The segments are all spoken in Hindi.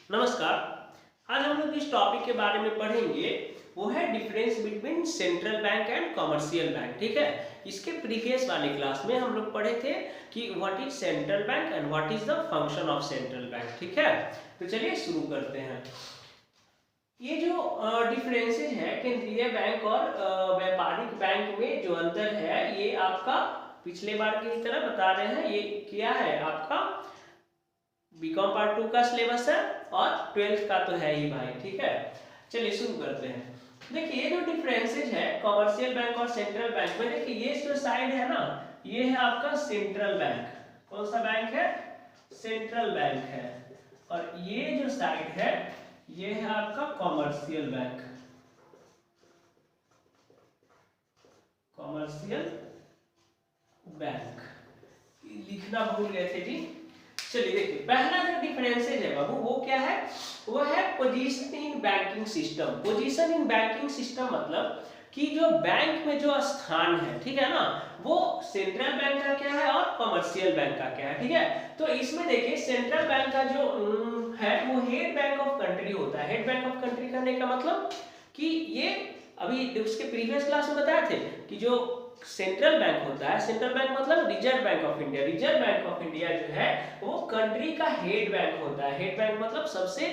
नमस्कार। आज हम लोग इस टॉपिक के बारे में पढ़ेंगे, वो है difference between central bank and commercial bank. ठीक है, इसके प्रीवियस वाले क्लास में हम लोग पढ़े थे कि what is central bank and what is the function of central bank. ठीक है, तो चलिए शुरू करते हैं। ये जो डिफरेंसेज है केंद्रीय बैंक और व्यापारिक बैंक में जो अंतर है, ये आपका पिछले बार की तरह बता रहे हैं। ये क्या है, आपका बीकॉम पार्ट 2 का सिलेबस है और 12th का तो है ही भाई। ठीक है, चलिए शुरू करते हैं। देखिए ये जो डिफरेंसेज है कमर्शियल बैंक और सेंट्रल बैंक में, देखिए ये जो साइड है ना, ये है आपका सेंट्रल बैंक। कौन सा बैंक है? सेंट्रल बैंक है। और ये जो साइड है ये है आपका कमर्शियल बैंक। कमर्शियल बैंक लिखना भूल गए थे जी। चलिए देखिए, पहला जो डिफरेंसेज है बाबू वो क्या है? वो है position in banking system. Position in banking system मतलब कि जो बैंक में जो स्थान है, ठीक है ना, वो सेंट्रल बैंक का क्या है और कमर्शियल बैंक का क्या है। ठीक है, तो इसमें देखिए सेंट्रल बैंक का जो है वो हेड बैंक ऑफ कंट्री होता है। हेड बैंक ऑफ कंट्री करने का मतलब कि ये अभी उसके प्रीवियस क्लास में बताए थे कि जो सेंट्रल बैंक होता है, सेंट्रल बैंक मतलब reserve bank of India. Reserve bank of India जो है वो कंट्री का हेड बैंक होता है। हेड बैंक मतलब सबसे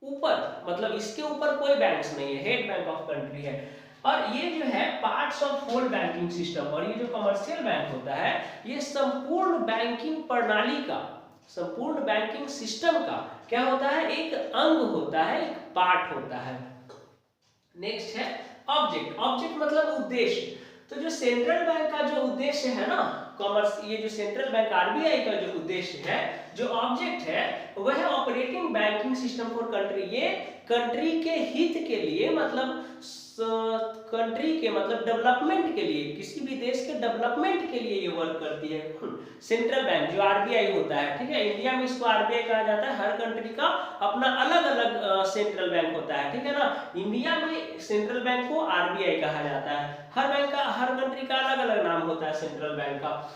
ऊपर, मतलब इसके ऊपर कोई बैंक्स नहीं है, हेड बैंक ऑफ कंट्री है। और ये जो है parts of whole banking system. और ये जो कमर्शियल बैंक होता है ये संपूर्ण बैंकिंग प्रणाली का, संपूर्ण बैंकिंग सिस्टम का क्या होता है? एक अंग होता है, एक पार्ट होता है। नेक्स्ट है ऑब्जेक्ट। ऑब्जेक्ट मतलब उद्देश्य। तो जो सेंट्रल बैंक का जो उद्देश्य है ना, ये जो सेंट्रल बैंक आरबीआई का जो उद्देश्य है, जो ऑब्जेक्ट है, वह है operating banking system for country. ये कंट्री के हित के लिए, मतलब कंट्री के मतलब डेवलपमेंट के लिए, किसी भी देश के डेवलपमेंट के लिए ये वर्क करती है। सेंट्रल बैंक जो आरबीआई होता है, ठीक है, इंडिया में इसको आरबीआई कहा जाता है। हर कंट्री का अपना अलग अलग सेंट्रल बैंक होता है, ठीक है ना। इंडिया में सेंट्रल बैंक को आरबीआई कहा जाता है। हर बैंक का, हर कंट्री का अलग अलग नाम होता है सेंट्रल बैंक का।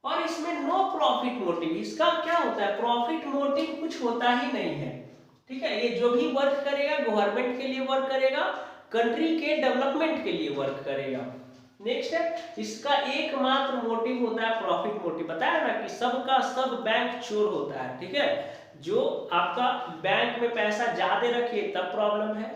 और इसमें नो प्रॉफिट मोटिव, इसका क्या होता है? प्रॉफिट मोटिव कुछ होता ही नहीं है। ठीक है, ये जो भी वर्क करेगा गवर्नमेंट के लिए वर्क करेगा, कंट्री के डेवलपमेंट के लिए वर्क करेगा। नेक्स्ट है, इसका एकमात्र मोटिव होता है प्रॉफिट मोटिव। बताया ना कि सबका सब बैंक चोर होता है। ठीक है, जो आपका बैंक में पैसा ज्यादा रखिए तब प्रॉब्लम है,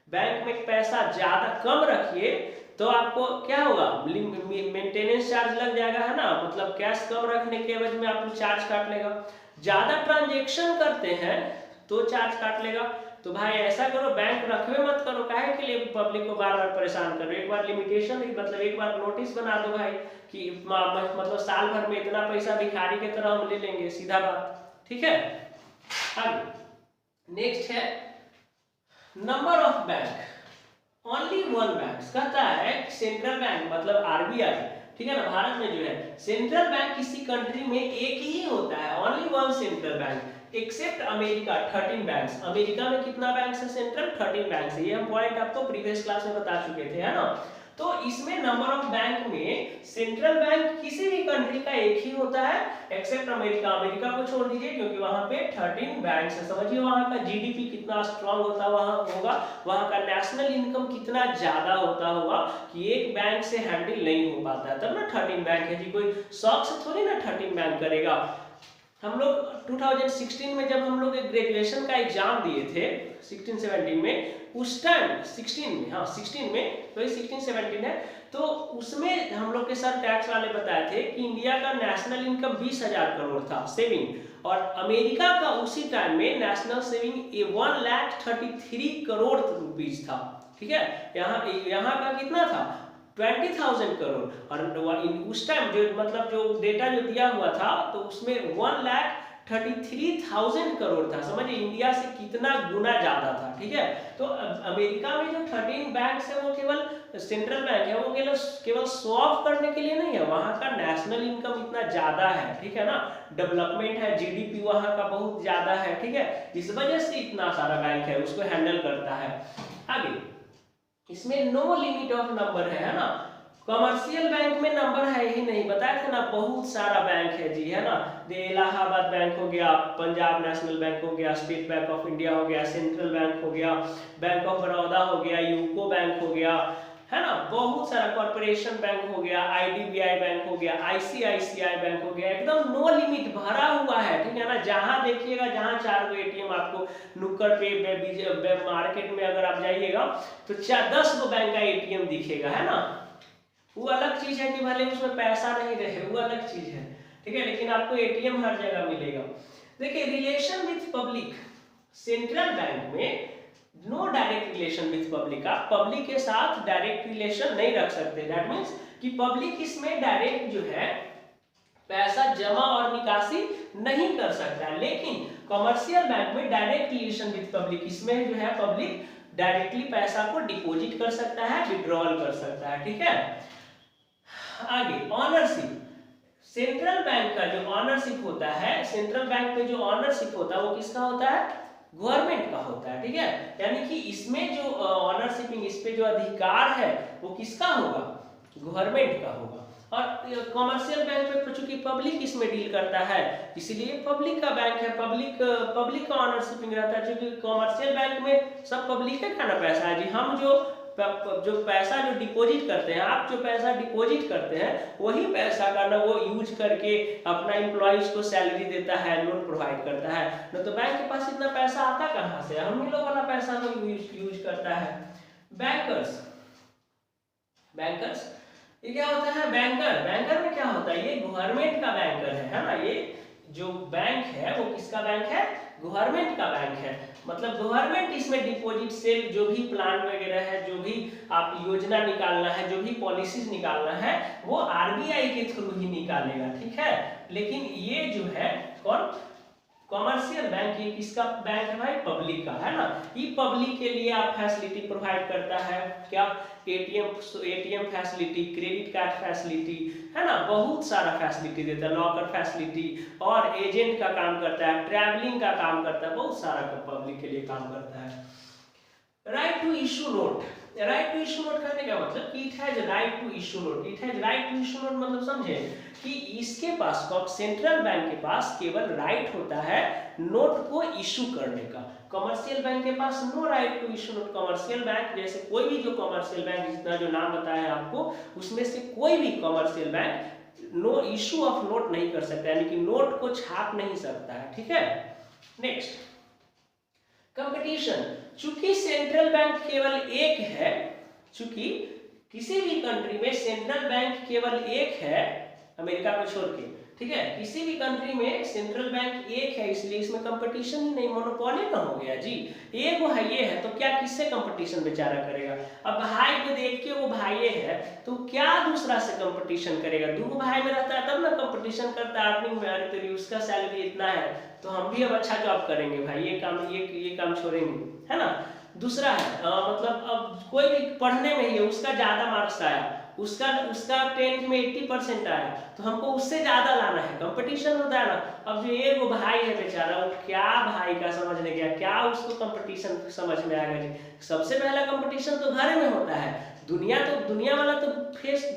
बैंक में पैसा ज्यादा कम रखिए तो आपको क्या होगा? मेंटेनेंस चार्ज लग जाएगा, है ना, मतलब कैश कम रखने के एवज में आपको चार्ज काट लेगा। ज्यादा ट्रांजेक्शन करते हैं तो चार्ज काट लेगा। तो भाई ऐसा करो, बैंक रखवे मत करो, काहे के लिए पब्लिक को बार बार परेशान करो। एक बार लिमिटेशन, मतलब एक बार नोटिस बना दो भाई कि मतलब साल भर में इतना पैसा भिखारी के तरह हम ले लेंगे, सीधा बात। ठीक है, आगे नेक्स्ट है number of bank. Only one bank कहता है सेंट्रल बैंक मतलब आरबीआई, ठीक है ना, भारत में जो है सेंट्रल बैंक किसी कंट्री में एक ही होता है, only one central bank except America 13 banks. America में कितना बैंक्स है? सेंट्रल 13 बैंक्स है। ये हम पॉइंट आपको प्रीवियस क्लास में बता चुके थे, है ना। तो इसमें नंबर ऑफ बैंक में सेंट्रल बैंक किसी भी कंट्री का एक ही होता है एक्सेप्ट अमेरिका। अमेरिका को छोड़ दीजिए क्योंकि वहां पे 13 बैंक्स है। समझिए वहां का जीडीपी कितना स्ट्रांग होता होगा, वहां का नेशनल इनकम कितना ज्यादा होता होगा कि एक बैंक से हैंडल नहीं हो पाता है, तब ना 13 बैंक है जी। कोई शौक से थोड़ी ना 13 बैंक करेगा। हम लोग 2016 में जब हम लोग ग्रेजुएशन का एग्जाम दिए थे 16-17 में, उस टाइम 16 में, हाँ 16 में, तो ये 16-17 है, तो उसमें हम लोग के सर टैक्स वाले बताए थे कि इंडिया का नेशनल इनकम 20,000 करोड़ था सेविंग, और अमेरिका का उसी टाइम में नेशनल सेविंग 1,33 करोड़ रुपीज था। ठीक है, यहाँ का कितना था? 20,000 करोड़। और उस टाइम जो मतलब जो डेटा जो दिया हुआ था तो उसमें 1,33,000 करोड़ था। समझिए इंडिया से कितना गुना ज्यादा था। ठीक है, तो अमेरिका में जो 13 बैंक्स है वो केवल सेंट्रल बैंक है, वो केवल शो ऑफ करने के लिए नहीं है, वहां का नेशनल इनकम इतना ज्यादा है, ठीक है ना, डेवलपमेंट है, जीडीपी वहां का बहुत ज्यादा है। ठीक है, इस वजह से इतना सारा बैंक है, उसको हैंडल करता है। आगे इसमें नो लिमिट ऑफ नंबर है ना, कमर्शियल बैंक में नंबर है ही नहीं, बताया था ना, बहुत सारा बैंक है जी, है ना। इलाहाबाद बैंक हो गया, पंजाब नेशनल बैंक हो गया, स्टेट बैंक ऑफ इंडिया हो गया, सेंट्रल बैंक हो गया, बैंक ऑफ बड़ौदा हो गया, यूको बैंक हो गया, है ना, बहुत सारा, कॉर्पोरेशन बैंक हो गया, आईडीबीआई बैंक हो गया, आईसीआईसीआई बैंक हो गया, एकदम नो लिमिट भरा हुआ है, ठीक है ना। जहां देखिएगा, जहां 4 गो एटीएम आपको नुक्कड़ पे मार्केट में अगर आप जाइएगा तो 10 गो बैंक का एटीएम दिखेगा, है ना। वो अलग चीज है कि भले उसमें पैसा नहीं रहे, वो अलग चीज है, ठीक है, लेकिन आपको एटीएम हर जगह मिलेगा। देखिए, relation with public, central bank में no direct relation with public, आप पब्लिक के साथ डायरेक्ट रिलेशन नहीं रख सकते। दैट मीन्स कि पब्लिक इसमें डायरेक्ट जो है पैसा जमा और निकासी नहीं कर सकता है, लेकिन कमर्शियल बैंक में डायरेक्ट रिलेशन विथ पब्लिक, इसमें जो है पब्लिक डायरेक्टली पैसा को डिपॉजिट कर सकता है, विड्रॉल कर सकता है, ठीक है। आगे ऑनरशिप, सेंट्रल बैंक का जो ऑनरशिप होता है, सेंट्रल बैंक में जो ऑनरशिप होता है वो किसका होता है, गवर्नमेंट का होता है, ठीक है। यानी कि इसमें जो ऑनरशिपिंग, इस पे जो अधिकार है वो किसका होगा, गवर्नमेंट का होगा। और कमर्शियल बैंक पे चूंकि पब्लिक इसमें डील करता है, इसीलिए पब्लिक का बैंक है, पब्लिक का ऑनरशिपिंग रहता है। क्योंकि कमर्शियल बैंक में सब पब्लिक का ना पैसा है जी, हम जो पैसा जो डिपॉजिट करते हैं, आप जो पैसा डिपॉजिट करते हैं, वही पैसा का ना वो यूज करके अपना एम्प्लॉइज को सैलरी देता है, लोन प्रोवाइड करता है। न तो बैंक के पास इतना पैसा आता कहाँ से, हम ही लोग वाला पैसा को यूज करता है। बैंकर्स, बैंकर्स ये क्या होता है, बैंकर, बैंकर में क्या होता है, ये गवर्नमेंट का बैंकर है ना। ये जो बैंक है वो किसका बैंक है, गवर्नमेंट का बैंक है। मतलब गवर्नमेंट इसमें डिपॉजिट से जो भी प्लान वगैरह है, जो भी आप योजना निकालना है, जो भी पॉलिसीज निकालना है, वो आरबीआई के थ्रू ही निकालेगा, ठीक है। लेकिन ये जो है कौन, कमर्शियल बैंक, ये किसका बैंक है भाई, पब्लिक का, है ना। ये पब्लिक के लिए आप फैसिलिटी प्रोवाइड करता है, क्या, ATM facility, credit card facility, है ना, बहुत सारा फैसिलिटी देता है, लॉकर फैसिलिटी, और एजेंट का काम करता है, ट्रैवलिंग का काम करता है, बहुत सारा पब्लिक के लिए काम करता है। Right to issue note, right to issue note कहने का मतलब कि it has right to issue note, it has right to issue note मतलब समझे कि इसके पास, सेंट्रल बैंक के पास केवल राइट होता है नोट को इशू करने का। कमर्शियल बैंक के पास no right to issue note. Commercial bank जैसे कोई भी जो कमर्शियल बैंक, जितना जो नाम बताया आपको, उसमें से कोई भी commercial bank no issue of note नहीं कर सकता, यानी कि नोट को छाप नहीं सकता है, ठीक है। नेक्स्ट, कंपटीशन, चूंकि सेंट्रल बैंक केवल एक है, चूंकि किसी भी कंट्री में सेंट्रल बैंक केवल एक है, अमेरिका को छोड़ के, ठीक है, किसी भी कंट्री में सेंट्रल बैंक एक है, इसलिए इसमें कंपटीशन ही नहीं, मोनोपोली ना हो गया जी। एक वो है, ये है, तो क्या किससे कंपटीशन बेचारा करेगा। अब भाई को देख के वो भाई है, तो क्या दूसरा से कंपटीशन करेगा, दो भाई में रहता है तब ना कंपटीशन करता है, अर्निंग में, अरे तेरी उसका सैलरी इतना है तो हम भी अब अच्छा जॉब करेंगे भाई, ये काम छोड़ेंगे, है ना। दूसरा है मतलब अब कोई भी पढ़ने में ही है, उसका ज्यादा मार्क्स आया, उसका 10th में 80% आया, तो हमको उससे ज्यादा लाना है, कंपटीशन होता है ना। अब जो एक वो भाई है बेचारा, वो क्या भाई का समझने गया, क्या उसको कंपटीशन समझ में आएगा जी। सबसे पहला कंपटीशन तो घर में होता है, दुनिया वाला तो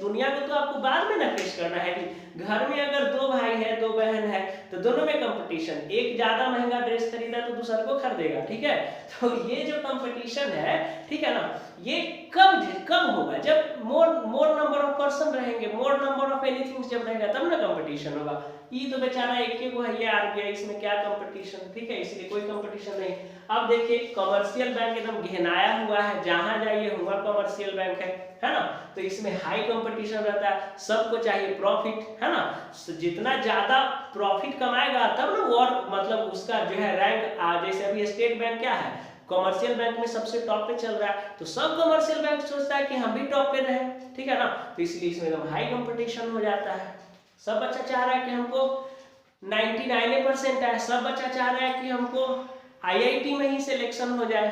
दुनिया को तो आपको बाद में ना फेस करना है कि घर में अगर 2 भाई है, 2 बहन है, तो दोनों में कंपटीशन, एक ज्यादा महंगा ड्रेस खरीदा तो दूसरा को खरीदेगा, ठीक है। तो ये जो कंपटीशन है, ठीक है ना, ये कब होगा, जब मोर नंबर ऑफ पर्सन रहेंगे, मोर नंबर ऑफ एनीथिंग जब रहेगा तब ना कंपटीशन होगा। ये तो बेचारा एक को है, ये आरबीआई, इसमें क्या कंपटीशन, ठीक है, इसलिए कोई कंपटीशन नहीं। अब देखिए कमर्शियल बैंक एकदम घिनाया हुआ है, जहां जाइए हुआ कमर्शियल बैंक है ना। तो इसमें हाई कंपटीशन रहता है, सबको चाहिए प्रॉफिट, है ना। जितना ज्यादा प्रॉफिट कमाएगा तब ना, और मतलब उसका जो है रैंक, जैसे अभी स्टेट बैंक क्या है, कमर्शियल बैंक में सबसे टॉप पे चल रहा है, तो सब कमर्शियल बैंक सोचता है कि हम भी टॉप पे रहे, ठीक है ना। तो इसलिए इसमें एकदम हाई कंपटीशन हो जाता है। सब बच्चा चाह रहा है कि हमको 99% आए, सब बच्चा चाह रहा है कि हमको आईआईटी में ही सिलेक्शन हो जाए।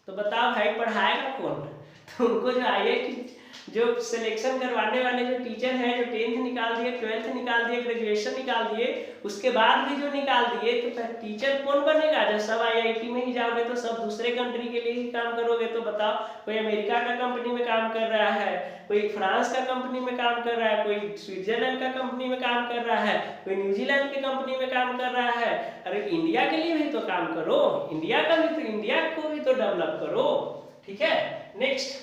तो बताओ भाई पढ़ाएगा कौन। तो उनको जो आईआईटी जो सिलेक्शन करवाने वाले जो टीचर हैं, जो 10th निकाल दिए, 12th निकाल दिए, ग्रेजुएशन निकाल दिए, उसके बाद भी जो निकाल दिए, तो टीचर कौन बनेगा जब सब आईआईटी में ही जाओगे तो सब दूसरे कंट्री के लिए ही काम करोगे। तो बताओ, कोई अमेरिका का कंपनी में काम कर रहा है, कोई फ्रांस का कंपनी में काम कर रहा है, कोई स्विट्जरलैंड का कंपनी में काम कर रहा है, कोई न्यूजीलैंड के कंपनी में काम कर रहा है। अरे इंडिया के लिए भी तो काम करो, इंडिया को भी तो डेवलप करो। ठीक है। Next,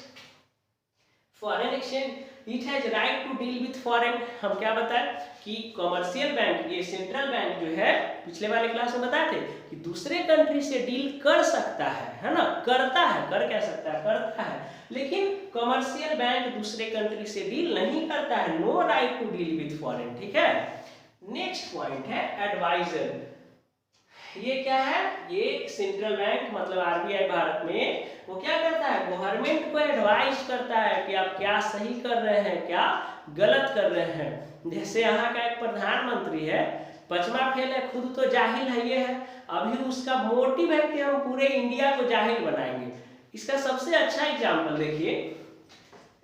foreign exchange, it has right to deal with foreign. हम क्या बताएं कि कमर्शियल बैंक, ये सेंट्रल बैंक जो है, पिछले वाले क्लास में बताए थे कि दूसरे कंट्री से डील कर सकता है ना, करता है, कर क्या सकता है, करता है। लेकिन कमर्शियल बैंक दूसरे कंट्री से डील नहीं करता है, no right to deal with foreign. ठीक है। नेक्स्ट पॉइंट है एडवाइजर। ये क्या है, ये सेंट्रल बैंक मतलब आरबीआई भारत में वो क्या करता है, गवर्नमेंट को एडवाइस करता है कि आप क्या सही कर रहे हैं, क्या गलत कर रहे हैं। जैसे यहाँ का एक प्रधानमंत्री है, 5वां फेल है, खुद तो जाहिल है ये है, अभी उसका मोटिव है कि हम पूरे इंडिया को जाहिल बनाएंगे। इसका सबसे अच्छा एग्जाम्पल देखिए,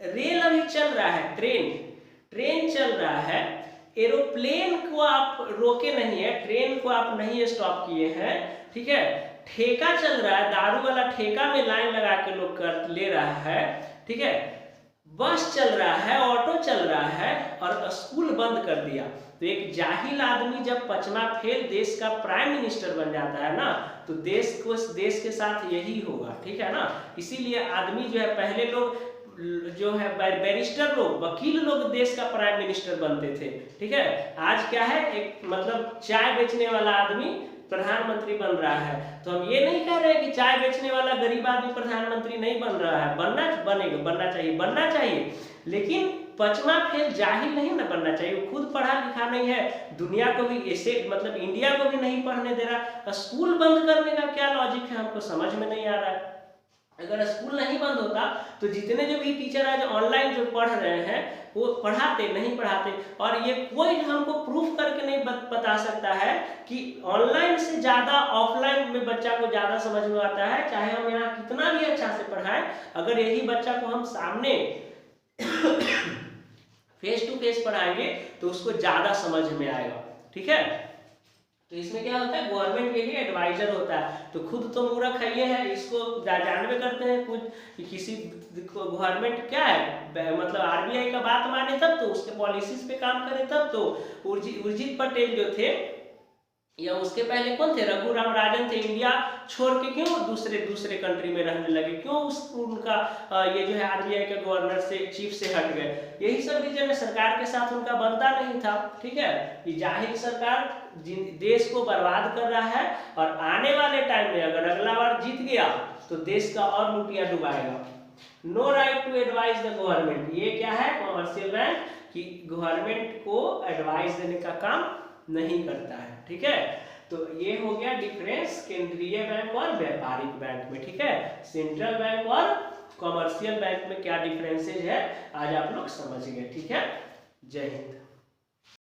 रेल अभी चल रहा है, ट्रेन चल रहा है, एरोप्लेन को आप रोके नहीं है, ट्रेन को आप नहीं स्टॉप किए हैं। ठीक है। ठेका चल रहा है, दारू वाला ठेका में लाइन लगा के लोग कर ले रहा है। ठीक है। बस चल रहा है, ऑटो चल रहा है, और स्कूल बंद कर दिया। तो एक जाहिल आदमी जब 5वां फेल देश का प्राइम मिनिस्टर बन जाता है ना, तो देश के साथ यही होगा। ठीक है ना। इसीलिए आदमी जो है, पहले लोग जो है बैरिस्टर लोग, वकील लोग देश का प्राइम मिनिस्टर बनते थे। ठीक है। आज क्या है, एक मतलब चाय बेचने वाला आदमी प्रधानमंत्री बन रहा है। तो हम ये नहीं कह रहे कि चाय बेचने वाला गरीब आदमी प्रधानमंत्री नहीं बन रहा है, बनना चाहिए, लेकिन 5वां फेल जाहिल नहीं ना बनना चाहिए। वो खुद पढ़ा लिखा नहीं है, दुनिया को भी ऐसे मतलब इंडिया को भी नहीं पढ़ने दे रहा। स्कूल बंद करने का क्या लॉजिक है, हमको समझ में नहीं आ रहा है। अगर स्कूल नहीं बंद होता तो जितने जो भी टीचर आज ऑनलाइन जो पढ़ रहे हैं वो नहीं पढ़ाते। और ये कोई हमको प्रूफ करके नहीं बता सकता है कि ऑनलाइन से ज्यादा ऑफलाइन में बच्चा को ज्यादा समझ में आता है, चाहे हम यहाँ कितना भी अच्छा से पढ़ाएं, अगर यही बच्चा को हम सामने फेस टू फेस पढ़ाएंगे तो उसको ज्यादा समझ में आएगा। ठीक है। तो इसमें क्या होता है, गवर्नमेंट के लिए एडवाइजर होता है। तो खुद तो मूर्ख है ये है, इसको जानवे करते हैं कुछ कि किसी गवर्नमेंट क्या है, मतलब आरबीआई का बात माने तब तो, उसके पॉलिसीज पे काम करे तब तो। उर्जित पटेल जो थे, या उसके पहले कौन थे, रघुराम राजन थे, इंडिया छोड़ के क्यों दूसरे कंट्री में रहने लगे, क्यों उनका ये जो है आरबीआई के गवर्नर से, चीफ से हट गए। यही सब रीजन है, सरकार के साथ उनका बनता नहीं था। ठीक है। ये जाहिर सरकार देश को बर्बाद कर रहा है, और आने वाले टाइम में अगर अगला बार जीत गया तो देश का और लुटिया डुबाएगा। No right to advice the government, ये क्या है, कमर्शियल बैंक की गवर्नमेंट को एडवाइस देने का काम नहीं करता है। ठीक है। तो ये हो गया डिफरेंस केंद्रीय बैंक और व्यापारिक बैंक में। ठीक है। सेंट्रल बैंक और कमर्शियल बैंक में क्या डिफरेंसेज है आज आप लोग समझ गए। ठीक है। जय हिंद।